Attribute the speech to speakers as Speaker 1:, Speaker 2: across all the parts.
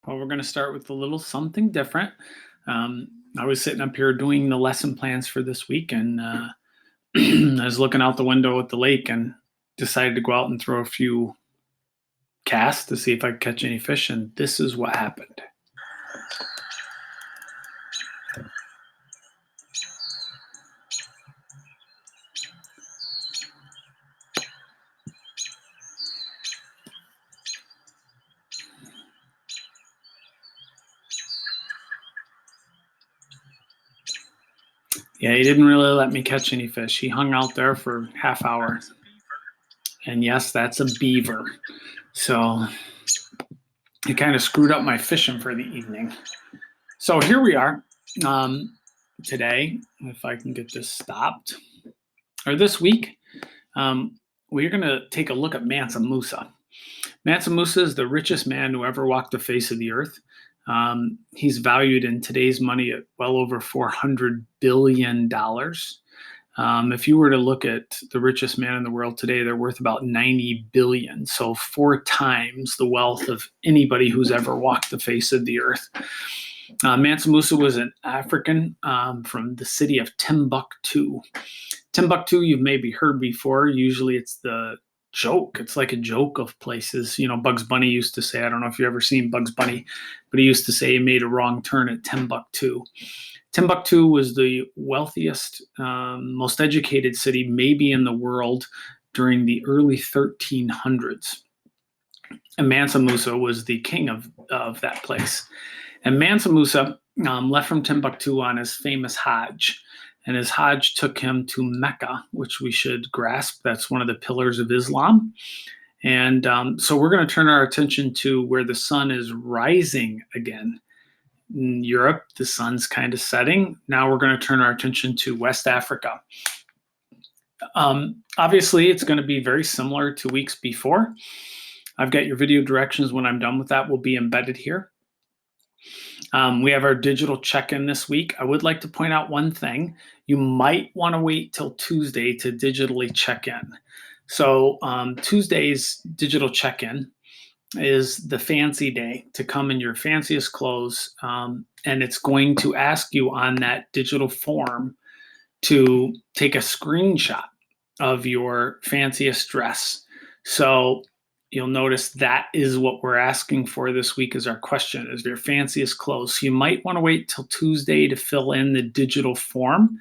Speaker 1: Well, we're going to start with a little something different. I was sitting up here doing the lesson plans for this week, and I was looking out the window at the lake and decided to go out and throw a few casts to see if I could catch any fish, and this is what happened. Yeah, he didn't really let me catch any fish. He hung out there for half hour. And yes, that's a beaver. So it kind of screwed up my fishing for the evening. So here we are today, if I can get this stopped, or this week, we're going to take a look at Mansa Musa. Mansa Musa is the richest man who ever walked the face of the earth. He's valued in today's money at well over $400 billion. If you were to look at the richest man in the world today, they're worth about 90 billion. So 4 times the wealth of anybody who's ever walked the face of the earth. Mansa Musa was an African from the city of Timbuktu. Timbuktu, you've maybe heard before. Usually it's the joke. It's like a joke of places. You know, Bugs Bunny used to say, I don't know if you've ever seen Bugs Bunny, but he used to say he made a wrong turn at Timbuktu. Timbuktu was the wealthiest, most educated city maybe in the world during the early 1300s. And Mansa Musa was the king of that place. And Mansa Musa left from Timbuktu on his famous Hajj. And his Hajj took him to Mecca, which we should grasp. That's one of the pillars of Islam. And so we're going to turn our attention to where the sun is rising again. In Europe, the sun's kind of setting. Now we're going to turn our attention to West Africa. Obviously, it's going to be very similar to weeks before. I've got your video directions when I'm done with that will be embedded here. We have our digital check-in this week. I would like to point out one thing. You might want to wait till Tuesday to digitally check in. So Tuesday's digital check-in is the fancy day to come in your fanciest clothes, and it's going to ask you on that digital form to take a screenshot of your fanciest dress. So you'll notice that is what we're asking for this week is our question, is your fanciest clothes. So you might want to wait till Tuesday to fill in the digital form.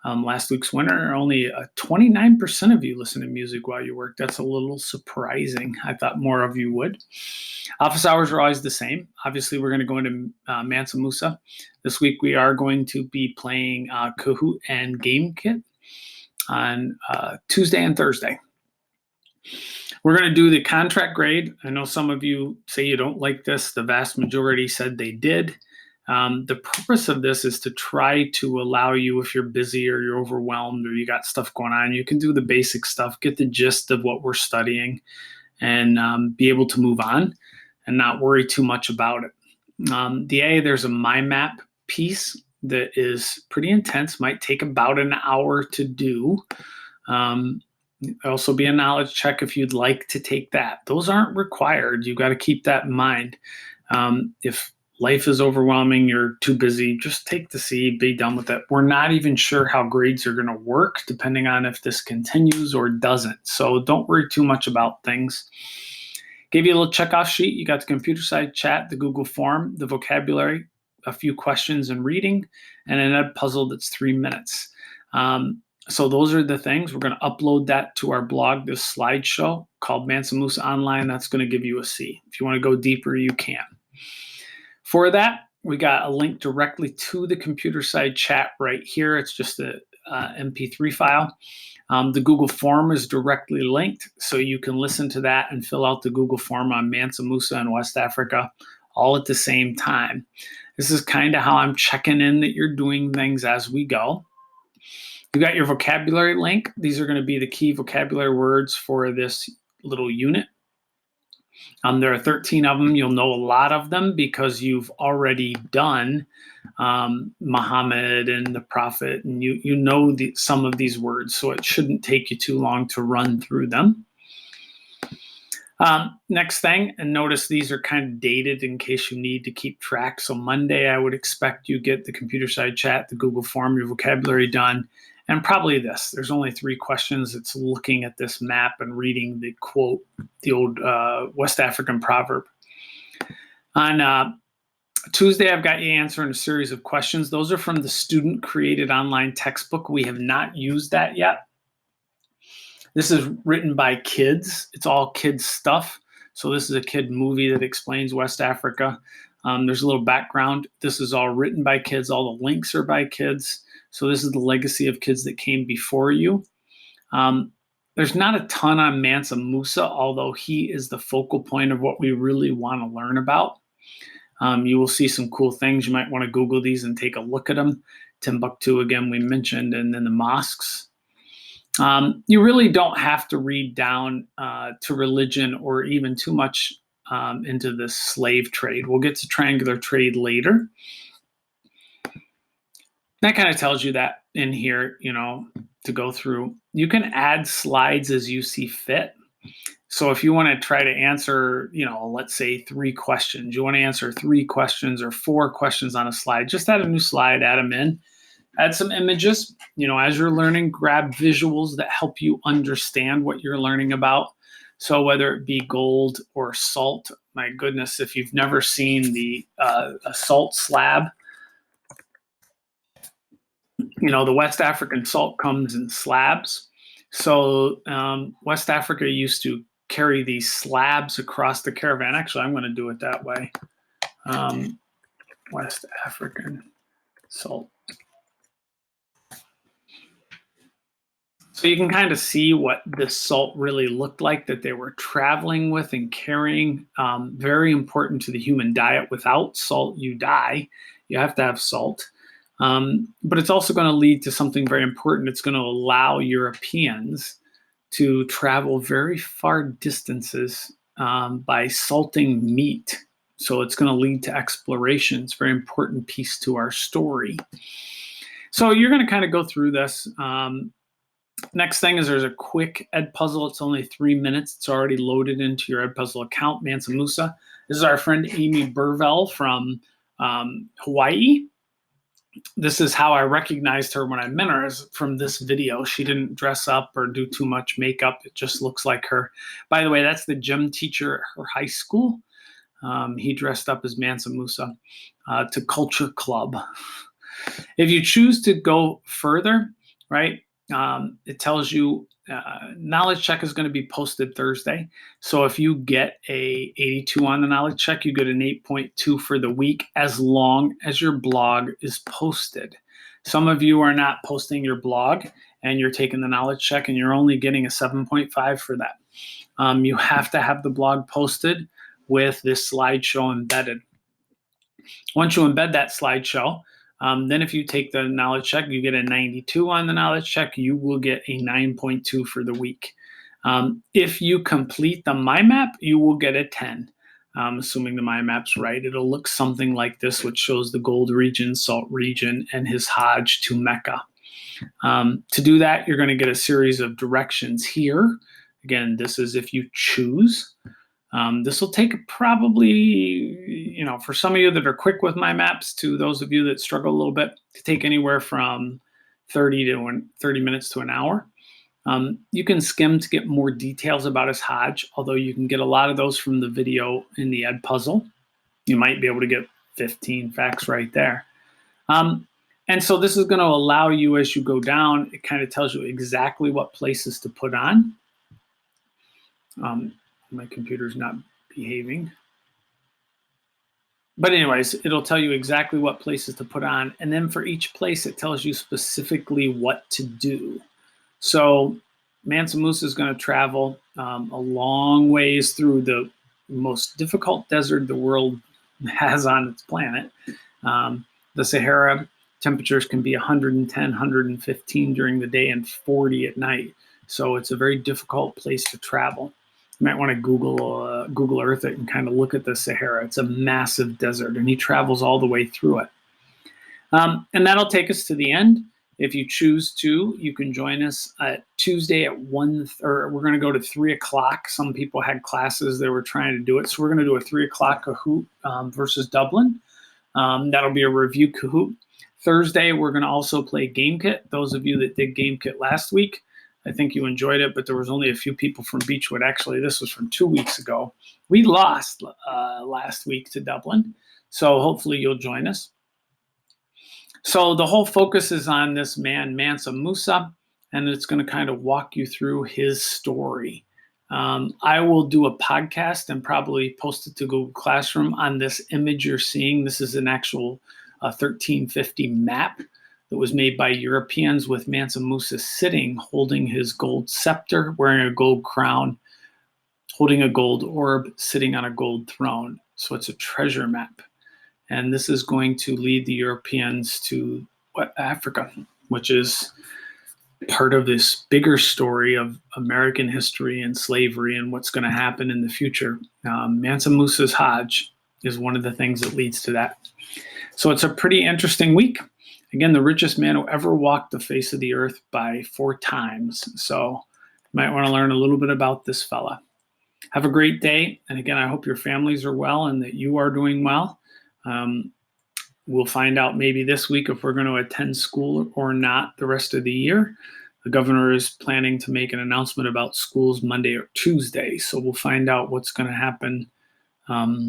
Speaker 1: Last week's winner, only 29% of you listen to music while you work. That's a little surprising. I thought more of you would. Office hours are always the same. Obviously, we're going to go into Mansa Musa. This week, we are going to be playing Kahoot and Game Kit on Tuesday and Thursday. We're going to do the contract grade. I know some of you say you don't like this. The vast majority said they did. The purpose of this is to try to allow you, if you're busy or you're overwhelmed or you got stuff going on, you can do the basic stuff, get the gist of what we're studying, and be able to move on and not worry too much about it. There's a mind map piece that is pretty intense, might take about an hour to do. Also be a knowledge check if you'd like to take that. Those aren't required. You've got to keep that in mind. If life is overwhelming, you're too busy, just take the C, be done with it. We're not even sure how grades are going to work depending on if this continues or doesn't. So don't worry too much about things. Gave you a little checkoff sheet. You got the computer side chat, the Google form, the vocabulary, a few questions and reading, and an ed puzzle that's 3 minutes. So those are the things. We're going to upload that to our blog, this slideshow called Mansa Musa Online. That's going to give you a C. If you want to go deeper, you can. For that, we got a link directly to the computer side chat right here. It's just a MP3 file. The Google form is directly linked, so you can listen to that and fill out the Google form on Mansa Musa in West Africa all at the same time. This is kind of how I'm checking in that you're doing things as we go. You got your vocabulary link. These are going to be the key vocabulary words for this little unit. There are 13 of them. You'll know a lot of them because you've already done Muhammad and the Prophet, and you know some of these words, so it shouldn't take you too long to run through them. Next thing, and notice these are kind of dated in case you need to keep track. So Monday, I would expect you get the computer side chat, the Google form, your vocabulary done, and probably this. There's only 3 questions. It's looking at this map and reading the quote, the old West African proverb. On Tuesday, I've got you answering a series of questions. Those are from the student-created online textbook. We have not used that yet. This is written by kids. It's all kids stuff. So this is a kid movie that explains West Africa. There's a little background. This is all written by kids. All the links are by kids. So this is the legacy of kids that came before you. There's not a ton on Mansa Musa, although he is the focal point of what we really want to learn about. You will see some cool things. You might want to Google these and take a look at them. Timbuktu, again, we mentioned, and then the mosques. You really don't have to read down to religion or even too much into the slave trade. We'll get to triangular trade later. That kind of tells you that in here, to go through. You can add slides as you see fit. So if you want to try to answer, let's say 3 questions, you want to answer 3 questions or 4 questions on a slide, just add a new slide, add them in. Add some images, as you're learning, grab visuals that help you understand what you're learning about. So whether it be gold or salt, my goodness, if you've never seen the a salt slab, the West African salt comes in slabs. So West Africa used to carry these slabs across the caravan. Actually, I'm going to do it that way. West African salt. So you can kind of see what this salt really looked like that they were traveling with and carrying. Very important to the human diet. Without salt, you die. You have to have salt. But it's also going to lead to something very important. It's going to allow Europeans to travel very far distances by salting meat. So it's going to lead to exploration. It's a very important piece to our story. So you're going to kind of go through this. Next thing is there's a quick Edpuzzle. It's only 3 minutes. It's already loaded into your Edpuzzle account, Mansa Musa. This is our friend Amy Burvell from Hawaii. This is how I recognized her when I met her, is from this video. She didn't dress up or do too much makeup. It just looks like her. By the way, that's the gym teacher at her high school. He dressed up as Mansa Musa to Culture Club. If you choose to go further, right, it tells you knowledge check is going to be posted Thursday. So if you get a 82 on the knowledge check, you get an 8.2 for the week as long as your blog is posted. Some of you are not posting your blog and you're taking the knowledge check and you're only getting a 7.5 for that. You have to have the blog posted with this slideshow embedded. Once you embed that slideshow, then if you take the knowledge check, you get a 92 on the knowledge check, you will get a 9.2 for the week. If you complete the mind map, you will get a 10. Assuming the mind map's right, it'll look something like this, which shows the gold region, salt region, and his Hajj to Mecca. To do that, you're going to get a series of directions here. Again, this is if you choose. This will take probably, for some of you that are quick with my maps to those of you that struggle a little bit, to take anywhere from 30 minutes to an hour. You can skim to get more details about his Hajj, although you can get a lot of those from the video in the Edpuzzle. You might be able to get 15 facts right there. And so this is going to allow you, as you go down, it kind of tells you exactly what places to put on. My computer's not behaving. But anyways, it'll tell you exactly what places to put on. And then for each place, it tells you specifically what to do. So Mansa Musa is going to travel a long ways through the most difficult desert the world has on its planet. The Sahara temperatures can be 110, 115 during the day and 40 at night. So it's a very difficult place to travel. You might want to Google Earth it and kind of look at the Sahara. It's a massive desert, and he travels all the way through it. And that'll take us to the end. If you choose to, you can join us at Tuesday at 1, or we're going to go to 3 o'clock. Some people had classes, they were trying to do it. So we're going to do a 3 o'clock Kahoot versus Dublin. That'll be a review Kahoot. Thursday, we're going to also play Game Kit. Those of you that did Game Kit last week, I think you enjoyed it, but there was only a few people from Beechwood. Actually, this was from 2 weeks ago. We lost last week to Dublin, so hopefully you'll join us. So the whole focus is on this man, Mansa Musa, and it's going to kind of walk you through his story. I will do a podcast and probably post it to Google Classroom on this image you're seeing. This is an actual 1350 map that was made by Europeans with Mansa Musa sitting, holding his gold scepter, wearing a gold crown, holding a gold orb, sitting on a gold throne. So it's a treasure map. And this is going to lead the Europeans to Africa, which is part of this bigger story of American history and slavery and what's going to happen in the future. Mansa Musa's Hajj is one of the things that leads to that. So it's a pretty interesting week. Again, the richest man who ever walked the face of the earth by 4 times. So you might want to learn a little bit about this fella. Have a great day. And again, I hope your families are well and that you are doing well. We'll find out maybe this week if we're going to attend school or not the rest of the year. The governor is planning to make an announcement about schools Monday or Tuesday. So we'll find out what's going to happen. I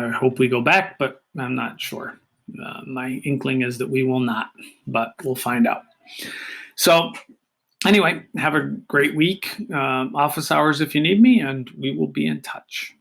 Speaker 1: hope we go back, but I'm not sure. My inkling is that we will not, but we'll find out. So anyway, have a great week. Office hours if you need me, and we will be in touch.